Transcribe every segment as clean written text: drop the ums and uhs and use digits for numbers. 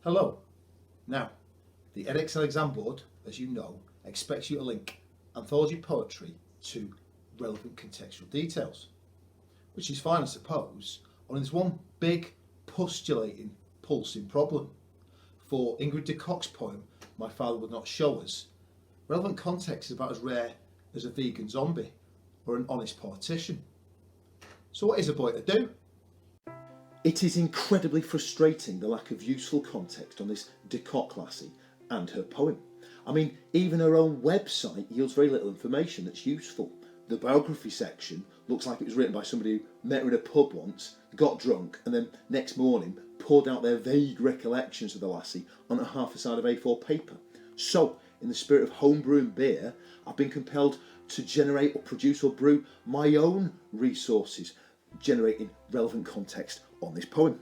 Hello. Now, the Edexcel exam board, as you know, expects you to link anthology poetry to relevant contextual details, which is fine, I suppose, only there's one big postulating, pulsing problem. For Ingrid De Kok's poem, My Father Would Not Show Us, relevant context is about as rare as a vegan zombie or an honest politician. So what is a boy to do? It is incredibly frustrating, the lack of useful context on this De Kok lassie and her poem. I mean, even her own website yields very little information that's useful. The biography section looks like it was written by somebody who met her in a pub once, got drunk, and then next morning poured out their vague recollections of the lassie on a half a side of A4 paper. So, in the spirit of homebrewing beer, I've been compelled to generate or produce or brew my own resources, generating relevant context on this poem.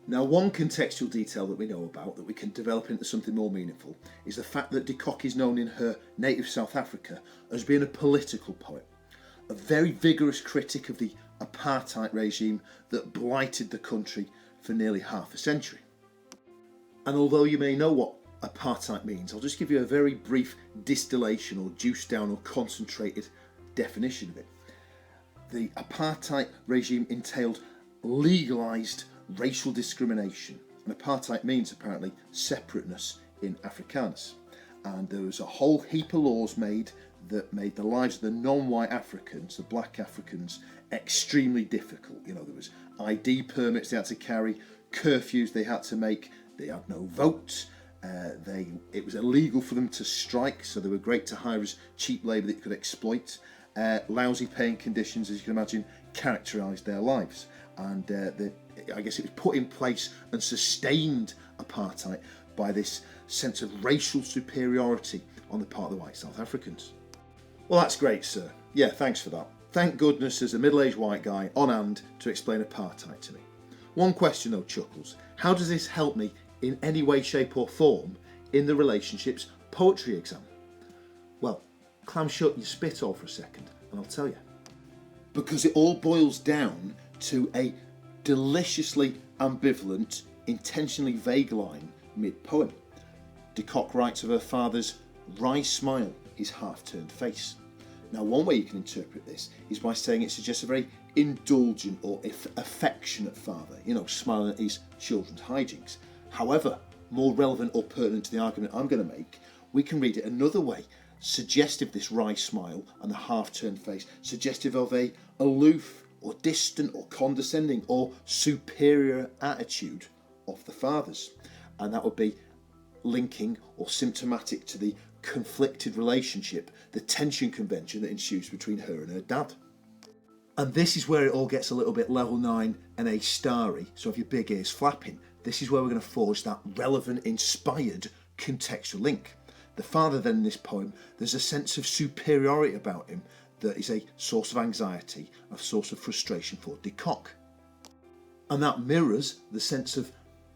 Now, one contextual detail that we know about that we can develop into something more meaningful is the fact that De Kok is known in her native South Africa as being a political poet, a very vigorous critic of the Apartheid regime that blighted the country for nearly half a century. And although you may know what apartheid means, I'll just give you a very brief distillation or juice down or concentrated definition of it. The apartheid regime entailed legalised racial discrimination, and apartheid means apparently separateness in Afrikaans. And there was a whole heap of laws made that made the lives of the non-white Africans, the black Africans, extremely difficult. You know, there was ID permits they had to carry, curfews they had to make, they had no votes, it was illegal for them to strike, so they were great to hire as cheap labour that you could exploit. Lousy paying conditions, as you can imagine, characterised their lives. And I guess it was put in place and sustained apartheid by this sense of racial superiority on the part of the white South Africans. Well, that's great, sir. Yeah, thanks for that. Thank goodness there's a middle-aged white guy on hand to explain apartheid to me. One question though, Chuckles. How does this help me in any way, shape or form in the relationships poetry exam? Well, clam shut your spit all for a second and I'll tell you. Because it all boils down to a deliciously ambivalent, intentionally vague line mid-poem. De Kok writes of her father's wry smile, his half-turned face. Now, one way you can interpret this is by saying it suggests a very indulgent or affectionate father, smiling at his children's hijinks. However, more relevant or pertinent to the argument I'm going to make, we can read it another way, suggestive of this wry smile and the half-turned face, suggestive of a aloof or distant or condescending or superior attitude of the fathers. And that would be linking or symptomatic to the conflicted relationship, the tension convention that ensues between her and her dad. And this is where it all gets a little bit level 9 and A starry, so if your big ears flapping, this is where we're going to forge that relevant, inspired contextual link. The father then in this poem, there's a sense of superiority about him that is a source of anxiety, a source of frustration for De Kok. And that mirrors the sense of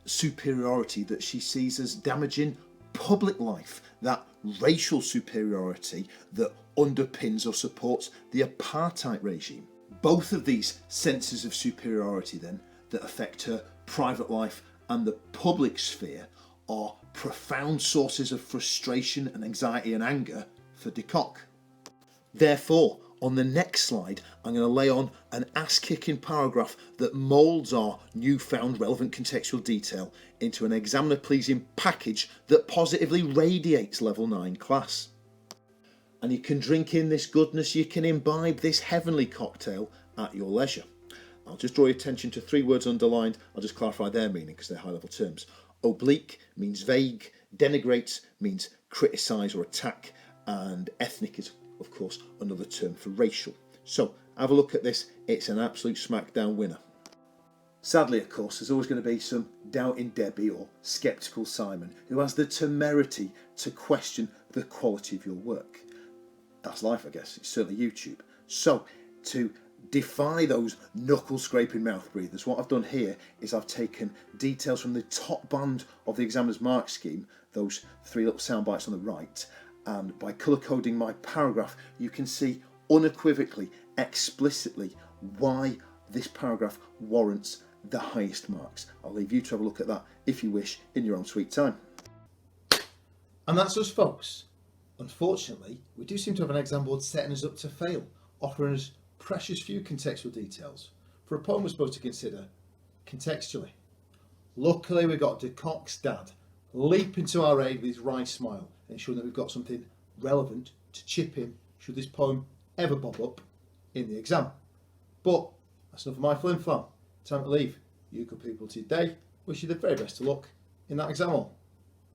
superiority that she sees as damaging public life, that racial superiority that underpins or supports the apartheid regime. Both of these senses of superiority then that affect her private life and the public sphere are profound sources of frustration and anxiety and anger for De Kok. Therefore, on the next slide, I'm going to lay on an ass-kicking paragraph that moulds our newfound relevant contextual detail into an examiner-pleasing package that positively radiates level 9 class. And you can drink in this goodness, you can imbibe this heavenly cocktail at your leisure. I'll just draw your attention to 3 words underlined. I'll just clarify their meaning because they're high-level terms. Oblique means vague, denigrate means criticise or attack, and ethnic is, of course, another term for racial. So, have a look at this. It's an absolute smackdown winner. Sadly, of course, there's always going to be some doubting Debbie or sceptical Simon who has the temerity to question the quality of your work. That's life, I guess. It's certainly YouTube. So, to defy those knuckle-scraping mouth breathers, what I've done here is I've taken details from the top band of the examiner's mark scheme, those 3 little sound bites on the right, and by colour-coding my paragraph, you can see unequivocally, explicitly, why this paragraph warrants the highest marks. I'll leave you to have a look at that if you wish in your own sweet time. And that's us, folks. Unfortunately, we do seem to have an exam board setting us up to fail, offering us precious few contextual details for a poem we're supposed to consider contextually. Luckily, we got De Kok's dad leaping to our aid with his wry smile, ensuring that we've got something relevant to chip in should this poem ever bob up in the exam. But that's enough of my flim-flam. Time to leave. You good people today. Wish you the very best of luck in that exam hall.